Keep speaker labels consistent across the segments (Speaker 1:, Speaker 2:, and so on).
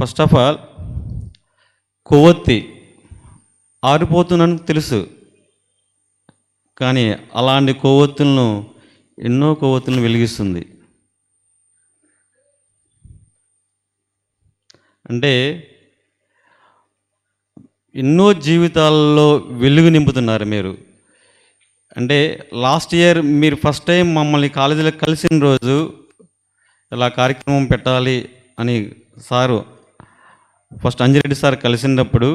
Speaker 1: First of all కొవ్వొత్తి ఆరిపోతుందని తెలుసు, కానీ అలాంటి కొవ్వొత్తులను ఎన్నో కొవ్వొత్తులను వెలిగిస్తుంది. అంటే ఎన్నో జీవితాల్లో వెలుగు నింపుతున్నారు మీరు. అంటే లాస్ట్ ఇయర్ మీరు ఫస్ట్ టైం మమ్మల్ని కాలేజీలో కలిసిన రోజు ఇలా కార్యక్రమం పెట్టాలి అని సారు ఫస్ట్ అంజిరెడ్డి సార్ కలిసినప్పుడు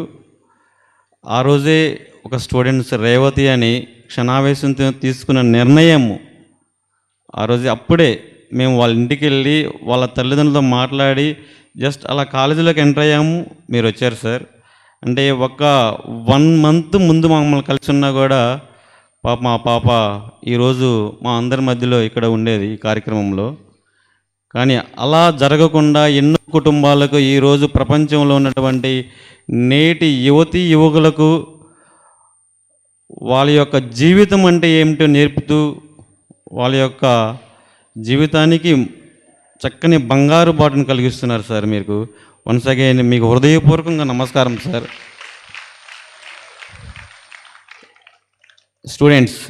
Speaker 1: ఆ రోజే ఒక స్టూడెంట్స్ రేవతి అని క్షణావేశంతో తీసుకున్న నిర్ణయము ఆ రోజు అప్పుడే మేము వాళ్ళ ఇంటికి వెళ్ళి వాళ్ళ తల్లిదండ్రులతో మాట్లాడి జస్ట్ అలా కాలేజీలోకి ఎంటర్ అయ్యాము. మీరు వచ్చారు సార్. అంటే ఒక 1 month ముందు మమ్మల్ని కలిసి ఉన్నా కూడా మా పాప ఈరోజు మా అందరి మధ్యలో ఇక్కడ ఉండేది ఈ కార్యక్రమంలో. కానీ అలా జరగకుండా ఎన్నో కుటుంబాలకు ఈరోజు ప్రపంచంలో ఉన్నటువంటి నేటి యువతీ యువకులకు వాళ్ళ యొక్క జీవితం అంటే ఏమిటో నేర్పుతూ వాళ్ళ యొక్క జీవితానికి చక్కని బంగారు బాటను కలిగిస్తున్నారు సార్. మీకు వన్స్ అగైన్ మీకు హృదయపూర్వకంగా నమస్కారం సార్. స్టూడెంట్స్,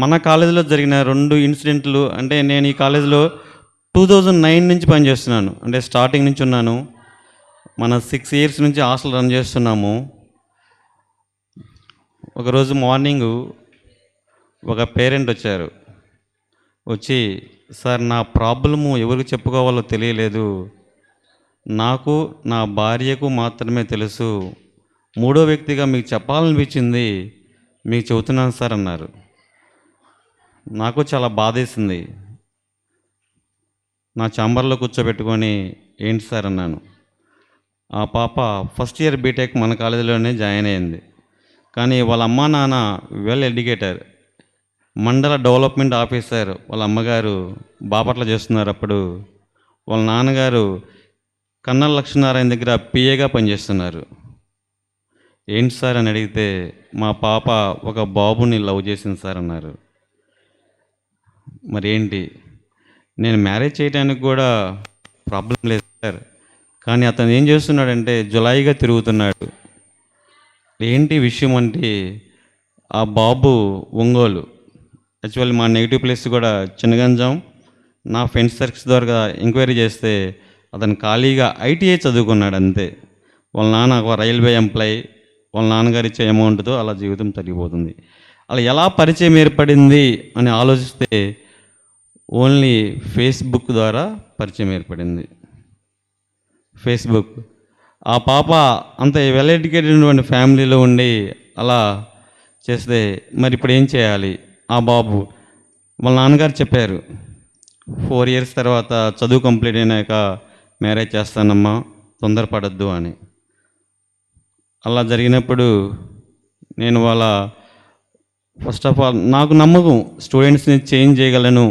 Speaker 1: మన కాలేజీలో జరిగిన 2 ఇన్సిడెంట్లు, అంటే నేను ఈ కాలేజీలో 2009 నుంచి పనిచేస్తున్నాను, అంటే స్టార్టింగ్ నుంచి ఉన్నాను. మన 6 years నుంచి హాస్టల్ రన్ చేస్తున్నాము. ఒకరోజు మార్నింగు ఒక పేరెంట్ వచ్చారు. వచ్చి, సార్ నా ప్రాబ్లము ఎవరికి చెప్పుకోవాలో తెలియలేదు, నాకు నా భార్యకు మాత్రమే తెలుసు, 3వ వ్యక్తిగా మీకు చెప్పాలనిపించింది, మీకు చెబుతున్నాను సార్ అన్నారు. నాకు చాలా బాధేసింది. నా ఛాంబర్లో కూర్చోబెట్టుకొని ఏంటి సార్ అన్నాను. ఆ పాప ఫస్ట్ ఇయర్ బీటెక్ మన కాలేజీలోనే జాయిన్ అయింది. కానీ వాళ్ళ అమ్మా నాన్న వెల్ ఎడ్యుకేటర్, మండల డెవలప్మెంట్ ఆఫీసర్ వాళ్ళ అమ్మగారు బాపట్ల చేస్తున్నారు. అప్పుడు వాళ్ళ నాన్నగారు కన్నల లక్ష్మీనారాయణ దగ్గర పిఏగా పనిచేస్తున్నారు. ఏంటి సార్ అని అడిగితే మా పాప ఒక బాబుని లవ్ చేసింది సార్ అన్నారు. మరి ఏంటి, నేను మ్యారేజ్ చేయడానికి కూడా ప్రాబ్లం లేదు సార్, కానీ అతను ఏం చేస్తున్నాడంటే జులాయిగా తిరుగుతున్నాడు. ఏంటి విషయం అంటే ఆ బాబు ఒంగోలు, యాక్చువల్లీ మా నెగిటివ్ ప్లేస్ కూడా చిన్నగంజాం. నా ఫ్రెండ్స్ సర్కిల్స్ ద్వారా ఎంక్వైరీ చేస్తే అతను ఖాళీగా ఐటీఐ చదువుకున్నాడు అంతే. వాళ్ళ నాన్న ఒక రైల్వే ఎంప్లాయీ, వాళ్ళ నాన్నగారు ఇచ్చే అమౌంట్తో అలా జీవితం తగ్గిపోతుంది. అలా ఎలా పరిచయం ఏర్పడింది అని ఆలోచిస్తే ఓన్లీ ఫేస్బుక్ ద్వారా పరిచయం ఏర్పడింది. ఫేస్బుక్. ఆ పాప అంత వెల్ ఎడ్యుకేటెడ్ ఫ్యామిలీలో ఉండి అలా చేస్తే మరి ఇప్పుడు ఏం చేయాలి? ఆ బాబు వాళ్ళ నాన్నగారు చెప్పారు, 4 years తర్వాత చదువు కంప్లీట్ అయినాక మ్యారేజ్ చేస్తానమ్మా, తొందరపడద్దు అని. అలా జరిగినప్పుడు నేను వాళ్ళ ఫస్ట్ ఆఫ్ ఆల్ నాకు నమ్మకం స్టూడెంట్స్ని చేంజ్ చేయగలను,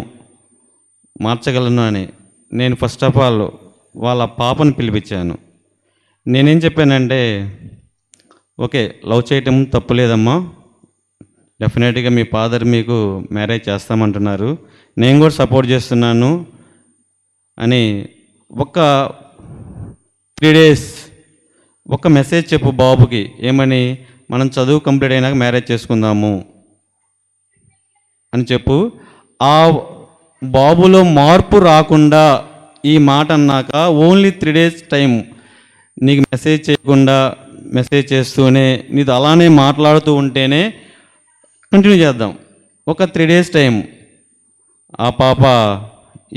Speaker 1: మార్చగలను అని. నేను ఫస్ట్ ఆఫ్ ఆల్ వాళ్ళ పాపను పిలిపించాను. నేనేం చెప్పానంటే, ఓకే లవ్ చేయటం తప్పులేదమ్మా, డెఫినెట్గా మీ ఫాదర్ మీకు మ్యారేజ్ చేస్తామంటున్నారు, నేను కూడా సపోర్ట్ చేస్తున్నాను అని. ఒక 3 days ఒక మెసేజ్ చెప్పు బాబుకి, ఏమని, మనం చదువు కంప్లీట్ అయినాక మ్యారేజ్ చేసుకుందాము అని చెప్పు. ఆ బాబులో మార్పు రాకుండా ఈ మాట అన్నాక ఓన్లీ 3 days టైం, నీకు మెసేజ్ చేయకుండా మెసేజ్ చేస్తూనే నీతో అలానే మాట్లాడుతూ ఉంటేనే కంటిన్యూ చేద్దాం. ఒక 3 days టైం. ఆ పాప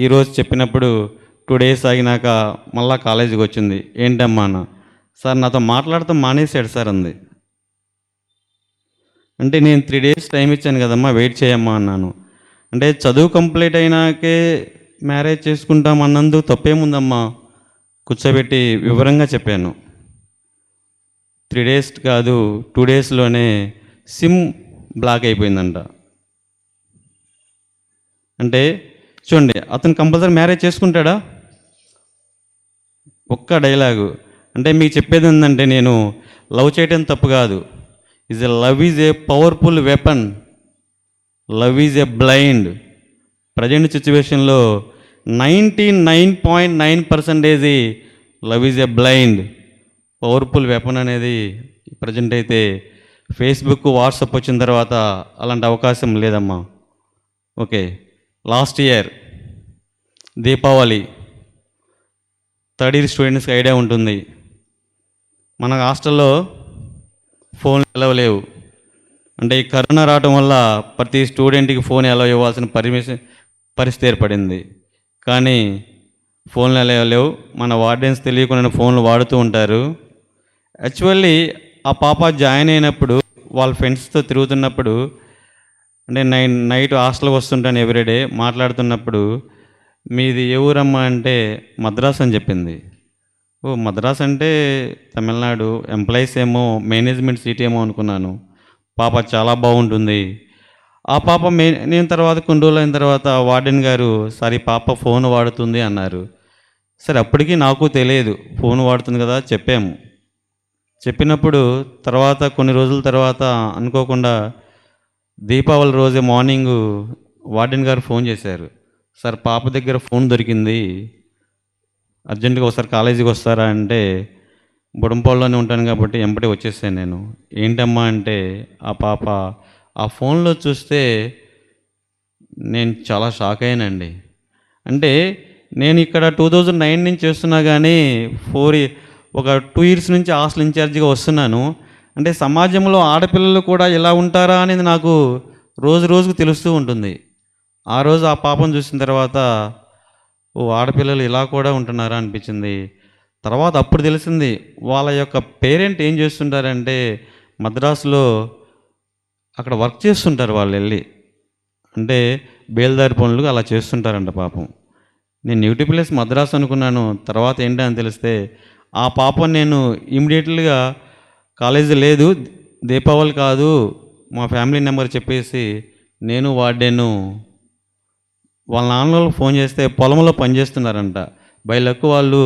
Speaker 1: ఈరోజు చెప్పినప్పుడు 2 days ఆగినాక మళ్ళా కాలేజీకి వచ్చింది. ఏంటమ్మా అన్న, సార్ నాతో మాట్లాడతాం మానేశాడు సార్ అంది. అంటే నేను 3 days టైం ఇచ్చాను కదమ్మా, వెయిట్ చేయమ్మా అన్నాను. అంటే చదువు కంప్లీట్ అయినాకే మ్యారేజ్ చేసుకుంటాం అన్నందుకు తప్పేముందమ్మా, కూర్చోబెట్టి వివరంగా చెప్పాను. 3 days కాదు 2 daysలోనే సిమ్ బ్లాక్ అయిపోయిందంట. అంటే చూడండి, అతను కంపల్సరీ మ్యారేజ్ చేసుకుంటాడా? ఒక్క డైలాగు. అంటే మీకు చెప్పేది ఏంటంటే, నేను లవ్ చేయడం తప్పు కాదు, love is a powerful weapon, love is a blind. Present సిచ్యువేషన్లో 99.9% love is a blind. Powerful weapon అనేది ప్రజెంట్ అయితే ఫేస్బుక్, వాట్సాప్ వచ్చిన తర్వాత అలాంటి అవకాశం లేదమ్మా. Okay, last year Deepavali third year స్టూడెంట్స్కి ఐడియా ఉంటుంది. మన హాస్టల్లో ఫోన్లు అలౌ లేవు. అంటే ఈ కరోనా రావటం వల్ల ప్రతి స్టూడెంట్కి ఫోన్ అలౌ ఇవ్వాల్సిన పరిస్థితి ఏర్పడింది. కానీ ఫోన్లు అలౌ లేవు. మన వార్డెన్స్ తెలియకుండా ఫోన్లు వాడుతూ ఉంటారు. యాక్చువల్లీ ఆ పాప జాయిన్ అయినప్పుడు వాళ్ళ ఫ్రెండ్స్తో తిరుగుతున్నప్పుడు, అంటే నైట్ హాస్టల్కి వస్తుంటాను ఎవ్రీడే, మాట్లాడుతున్నప్పుడు మీది ఏ ఊరమ్మా అంటే మద్రాస్ అని చెప్పింది. ఓ మద్రాస్ అంటే తమిళనాడు, ఎంప్లాయీస్ ఏమో మేనేజ్మెంట్ సీట్ ఏమో అనుకున్నాను. పాప చాలా బాగుంటుంది. ఆ పాప నేను తర్వాత కొన్ని రోజులు అయిన తర్వాత వార్డెన్ గారు సార్ ఈ పాప ఫోన్ వాడుతుంది అన్నారు. సరే అప్పటికి నాకు తెలియదు ఫోన్ వాడుతుంది కదా, చెప్పాము. చెప్పినప్పుడు తర్వాత కొన్ని రోజుల తర్వాత అనుకోకుండా దీపావళి రోజే మార్నింగు వార్డెన్ గారు ఫోన్ చేశారు. సార్ పాప దగ్గర ఫోన్ దొరికింది, అర్జెంటుగా ఒకసారి కాలేజీకి వస్తారా అంటే బుడంపాల్లోనే ఉంటాను కాబట్టి ఎంబటే వచ్చేసాను నేను. ఏంటమ్మా అంటే ఆ పాప ఆ ఫోన్లో చూస్తే నేను చాలా షాక్ అయ్యానండి. అంటే నేను ఇక్కడ 2009 నుంచి చేస్తున్నా కానీ ఒక 2 ఇయర్స్ నుంచి హాస్టల్ ఇన్ఛార్జిగా వస్తున్నాను. అంటే సమాజంలో ఆడపిల్లలు కూడా ఇలా ఉంటారా అనేది నాకు రోజు రోజుకు తెలుస్తూ ఉంటుంది. ఆ రోజు ఆ పాపను చూసిన తర్వాత ఓ ఆడపిల్లలు ఇలా కూడా ఉంటున్నారా అనిపించింది. తర్వాత అప్పుడు తెలిసింది వాళ్ళ యొక్క పేరెంట్ ఏం చేస్తుంటారంటే మద్రాసులో అక్కడ వర్క్ చేస్తుంటారు వాళ్ళు వెళ్ళి, అంటే బేల్దారి పనులు అలా చేస్తుంటారంట పాపం. నేను న్యూటీ ప్లేస్ మద్రాసు అనుకున్నాను. తర్వాత ఏంటని తెలిస్తే ఆ పాపను నేను ఇమ్మీడియట్గా కాలేజీ లేదు, దీపావళి కాదు, మా ఫ్యామిలీ నెంబర్ చెప్పేసి నేను వార్డెను వాళ్ళ నాన్న వాళ్ళకి ఫోన్ చేస్తే పొలంలో పనిచేస్తున్నారంట. బై లక్ వాళ్ళు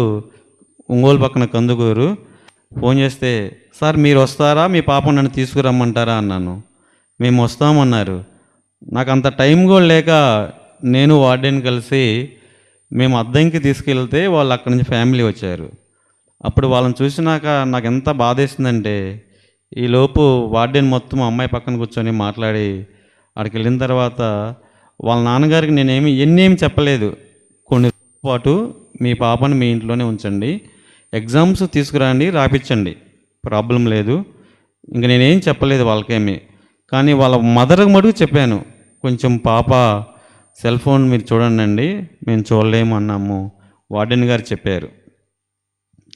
Speaker 1: ఒంగోలు పక్కన కందుకూరు. ఫోన్ చేస్తే సార్ మీరు వస్తారా, మీ పాప నన్ను తీసుకురమ్మంటారా అన్నాను. మేము వస్తామన్నారు. నాకు అంత టైం కూడా లేక నేను వార్డెన్ కలిసి మేము అద్దంకి తీసుకెళ్తే వాళ్ళు అక్కడి నుంచి ఫ్యామిలీ వచ్చారు. అప్పుడు వాళ్ళని చూసినాక నాకు ఎంత బాధేసిందంటే ఈలోపు వార్డెన్ మొత్తం అమ్మాయి పక్కన కూర్చొని మాట్లాడి అక్కడికి వెళ్ళిన తర్వాత వాళ్ళ నాన్నగారికి ఎన్నేమి చెప్పలేదు. కొన్ని పాటు మీ పాపను మీ ఇంట్లోనే ఉంచండి, ఎగ్జామ్స్ తీసుకురండి, రాపించండి, ప్రాబ్లం లేదు. ఇంక నేనేం చెప్పలేదు వాళ్ళకేమి. కానీ వాళ్ళ మదర్కి మటుకు చెప్పాను, కొంచెం పాప సెల్ ఫోన్ మీరు చూడండి, మేము చూడలేము అన్నాము. వార్డెన్ గారు చెప్పారు.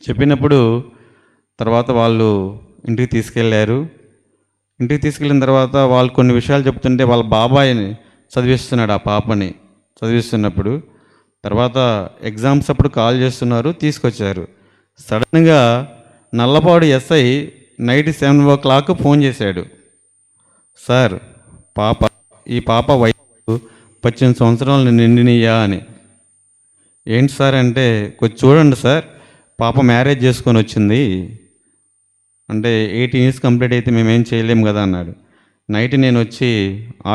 Speaker 1: చెప్పినప్పుడు తర్వాత వాళ్ళు ఇంటికి తీసుకెళ్ళారు. ఇంటికి తీసుకెళ్ళిన తర్వాత వాళ్ళు కొన్ని విషయాలు చెప్తుంటే వాళ్ళ బాబాయిని చదివిస్తున్నాడు ఆ పాపని. చదివిస్తున్నప్పుడు తర్వాత ఎగ్జామ్స్ అప్పుడు కాల్ చేస్తున్నారు, తీసుకొచ్చారు. సడన్గా Nallapadu SI night 7 o'clock phone చేశాడు. సార్ ఈ పాప వయసు 18 సంవత్సరాలు నిండినయ్యా అని. ఏంటి సార్ అంటే కొంచెం చూడండి సార్, పాప మ్యారేజ్ చేసుకొని వచ్చింది, అంటే 18 years కంప్లీట్ అయితే మేమేం చేయలేము కదా అన్నాడు. నైట్ నేను వచ్చి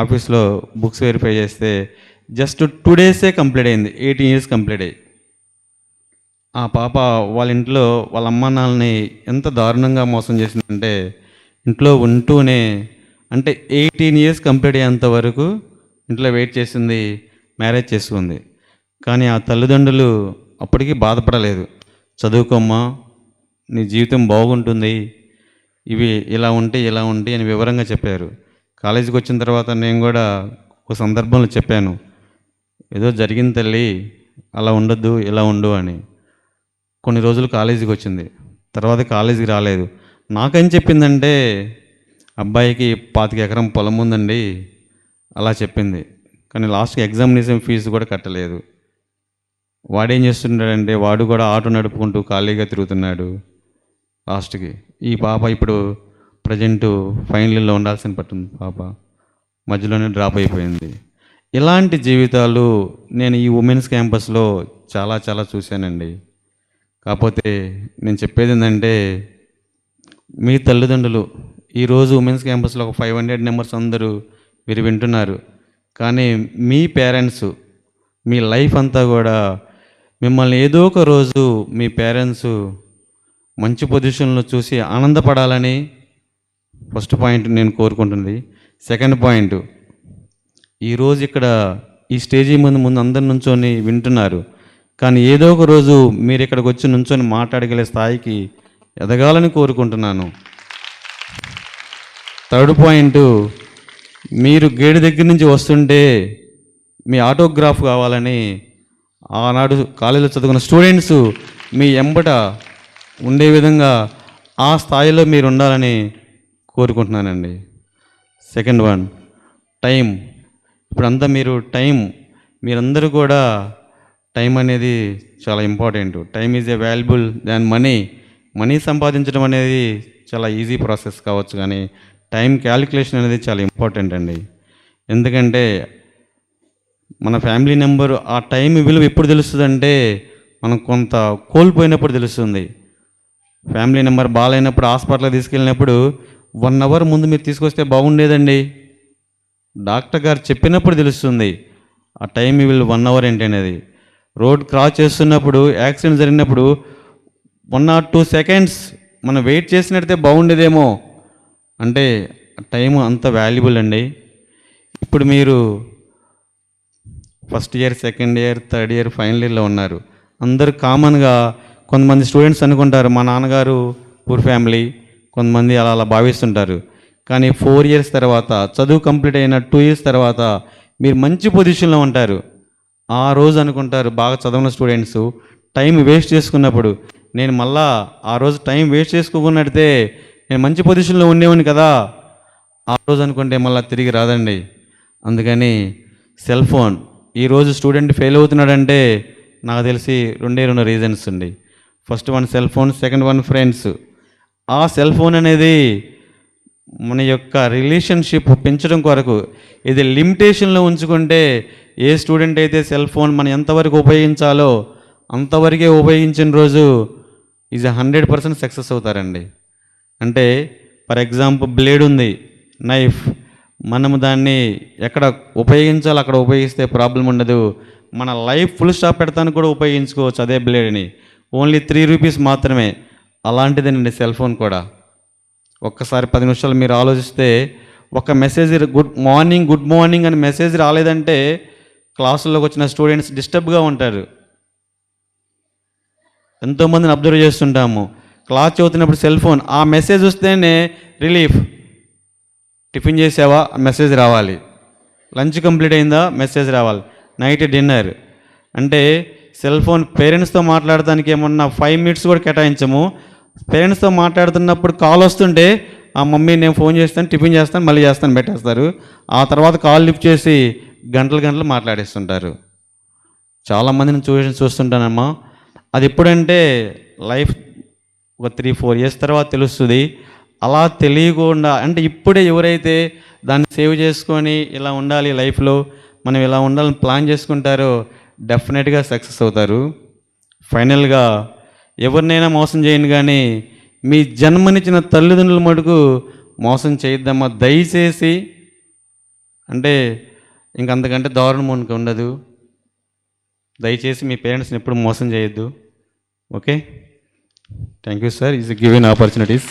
Speaker 1: ఆఫీస్లో బుక్స్ వెరిఫై చేస్తే జస్ట్ 2 days కంప్లీట్ అయింది, 18 years కంప్లీట్ అయ్యి. ఆ పాప వాళ్ళ ఇంట్లో వాళ్ళ అమ్మ నాన్నని ఎంత దారుణంగా మోసం చేసిందంటే ఇంట్లో ఉంటూనే, అంటే 18 years కంప్లీట్ అయ్యేంత వరకు ఇంట్లో వెయిట్ చేసింది, మ్యారేజ్ చేసుకుంది. కానీ ఆ తల్లిదండ్రులు అప్పటికీ బాధపడలేదు. చదువుకోమ్మా, నీ జీవితం బాగుంటుంది, ఇవి ఇలా ఉంటే అని వివరంగా చెప్పారు. కాలేజీకి వచ్చిన తర్వాత నేను కూడా ఒక సందర్భంలో చెప్పాను, ఏదో జరిగింది తల్లి, అలా ఉండొద్దు, ఇలా ఉండు అని. కొన్ని రోజులు కాలేజీకి వచ్చింది, తర్వాత కాలేజీకి రాలేదు. నాకేం చెప్పిందంటే అబ్బాయికి 25 ఎకరం పొలం ఉందండి అలా చెప్పింది. కానీ లాస్ట్కి ఎగ్జామినేషన్ ఫీజు కూడా కట్టలేదు. వాడేం చేస్తున్నాడంటే వాడు కూడా ఆటో నడుపుకుంటూ ఖాళీగా తిరుగుతున్నాడు. లాస్ట్కి ఈ పాప ఇప్పుడు ప్రజెంటు ఫైనల్ ఇయర్లో ఉండాల్సిన పట్టింది, పాప మధ్యలోనే డ్రాప్ అయిపోయింది. ఇలాంటి జీవితాలు నేను ఈ ఉమెన్స్ క్యాంపస్లో చాలా చాలా చూశానండి. కాకపోతే నేను చెప్పేది ఏంటంటే మీ తల్లిదండ్రులు ఈరోజు ఉమెన్స్ క్యాంపస్లో ఒక 500 members అందరూ మీరు వింటున్నారు. కానీ మీ పేరెంట్స్ మీ లైఫ్ అంతా కూడా మిమ్మల్ని ఏదో ఒక రోజు మీ పేరెంట్స్ మంచి పొజిషన్లో చూసి ఆనందపడాలని ఫస్ట్ పాయింట్ నేను కోరుకుంటుంది. సెకండ్ పాయింట్, ఈరోజు ఇక్కడ ఈ స్టేజీ ముందు అందరి నుంచొని వింటున్నారు, కానీ ఏదో ఒక రోజు మీరు ఇక్కడికి వచ్చి నుంచొని మాట్లాడగలిగే స్థాయికి ఎదగాలని కోరుకుంటున్నాను. థర్డ్ పాయింట్, మీరు గేటు దగ్గర నుంచి వస్తుంటే మీ ఆటోగ్రాఫ్ కావాలని ఆనాడు కాలేజీలో చదువుకున్న స్టూడెంట్స్ మీ ఎంబట ఉండే విధంగా ఆ స్థాయిలో మీరు ఉండాలని కోరుకుంటున్నానండి. Second one, time. ఇప్పుడంతా మీరందరూ కూడా టైం అనేది చాలా important. Time is a valuable than money సంపాదించడం అనేది చాలా ఈజీ ప్రాసెస్ కావచ్చు, కానీ టైం క్యాలిక్యులేషన్ అనేది చాలా ఇంపార్టెంట్ అండి. ఎందుకంటే మన ఫ్యామిలీ నెంబర్ ఆ టైం విలువ ఎప్పుడు తెలుస్తుందంటే మనం కొంత కోల్పోయినప్పుడు తెలుస్తుంది. ఫ్యామిలీ నెంబర్ బాగాలేనప్పుడు హాస్పిటల్కి తీసుకెళ్ళినప్పుడు 1 అవర్ ముందు మీరు తీసుకొస్తే బాగుండేదండి. డాక్టర్ గారు చెప్పినప్పుడు తెలుస్తుంది ఆ టైం విలువ 1 అవర్ ఏంటి అనేది. రోడ్ క్రాస్ చేస్తున్నప్పుడు యాక్సిడెంట్ జరిగినప్పుడు 1 or 2 seconds మనం వెయిట్ చేసినట్టే బాగుండేదేమో. అంటే టైం అంత వాల్యుబుల్ అండి. ఇప్పుడు మీరు first year, second year, third year, final ఇయర్లో ఉన్నారు. అందరూ కామన్గా కొంతమంది స్టూడెంట్స్ అనుకుంటారు మా నాన్నగారు పూర్ ఫ్యామిలీ, కొంతమంది అలా భావిస్తుంటారు. కానీ 4 years తర్వాత, చదువు కంప్లీట్ అయిన 2 years తర్వాత మీరు మంచి పొజిషన్లో ఉంటారు. ఆ రోజు అనుకుంటారు బాగా చదివిన స్టూడెంట్స్ టైం వేస్ట్ చేసుకున్నప్పుడు, నేను మళ్ళా ఆ రోజు టైం వేస్ట్ చేసుకోకున్నట్టే నేను మంచి పొజిషన్లో ఉండేవాడిని కదా, ఆ రోజు అనుకుంటే మళ్ళీ తిరిగి రాదండి. అందుకని సెల్ ఫోన్ ఈరోజు స్టూడెంట్ ఫెయిల్ అవుతున్నాడంటే నాకు తెలిసి 2 రీజన్స్ అండి. First one cell phone, second one friends. ఆ సెల్ ఫోన్ అనేది మన యొక్క రిలేషన్షిప్ పెంచడం కొరకు ఇది లిమిటేషన్లో ఉంచుకుంటే ఏ స్టూడెంట్ అయితే సెల్ ఫోన్ మనం ఎంతవరకు ఉపయోగించాలో అంతవరకే ఉపయోగించిన రోజు ఈజ్ 100% సక్సెస్ అవుతారండి. అంటే ఫర్ ఎగ్జాంపుల్ బ్లేడ్ ఉంది, నైఫ్, మనము దాన్ని ఎక్కడ ఉపయోగించాలో అక్కడ ఉపయోగిస్తే ప్రాబ్లం ఉండదు. మన లైఫ్ ఫుల్ స్టాప్ పెడతానికి కూడా ఉపయోగించుకోవచ్చు అదే బ్లేడ్ని, ఓన్లీ 3 rupees మాత్రమే. అలాంటిదేనండి సెల్ ఫోన్ కూడా. ఒక్కసారి 10 నిమిషాలు మీరు ఆలోచిస్తే ఒక మెసేజ్ గుడ్ మార్నింగ్ అని మెసేజ్ రాలేదంటే క్లాసుల్లోకి వచ్చిన స్టూడెంట్స్ డిస్టర్బ్గా ఉంటారు. ఎంతోమందిని అబ్జర్వ్ చేస్తుంటాము, క్లాస్ చదువుతున్నప్పుడు సెల్ ఫోన్, ఆ మెసేజ్ వస్తేనే రిలీఫ్. టిఫిన్ చేసావా మెసేజ్ రావాలి, లంచ్ కంప్లీట్ అయిందా మెసేజ్ రావాలి, నైట్ డిన్నర్. అంటే సెల్ ఫోన్ పేరెంట్స్తో మాట్లాడటానికి ఏమన్నా 5 minutes కూడా కేటాయించము. పేరెంట్స్తో మాట్లాడుతున్నప్పుడు కాల్ వస్తుంటే ఆ మమ్మీ నేను ఫోన్ చేస్తాను, టిఫిన్ చేస్తాను, మళ్ళీ చేస్తాను పెట్టేస్తారు. ఆ తర్వాత కాల్ లిఫ్ట్ చేసి గంటలు మాట్లాడేస్తుంటారు. చాలామందిని చూస్తుంటానమ్మా. అది ఎప్పుడంటే లైఫ్ ఒక 3-4 years తర్వాత తెలుస్తుంది. అలా తెలియకుండా అంటే ఇప్పుడే ఎవరైతే దాన్ని సేవ్ చేసుకొని ఇలా ఉండాలి లైఫ్లో, మనం ఇలా ఉండాలని ప్లాన్ చేసుకుంటారో డెఫినెట్గా సక్సెస్ అవుతారు. ఫైనల్గా ఎవరినైనా మోసం చేయండి, కానీ మీ జన్మనిచ్చిన తల్లిదండ్రుల మటుకు మోసం చేయొద్దమ్మా దయచేసి. అంటే ఇంకంతకంటే దారుణం మనకు ఉండదు. దయచేసి మీ పేరెంట్స్ని ఎప్పుడు మోసం చేయొద్దు. Okay, thank you sir, is given opportunities.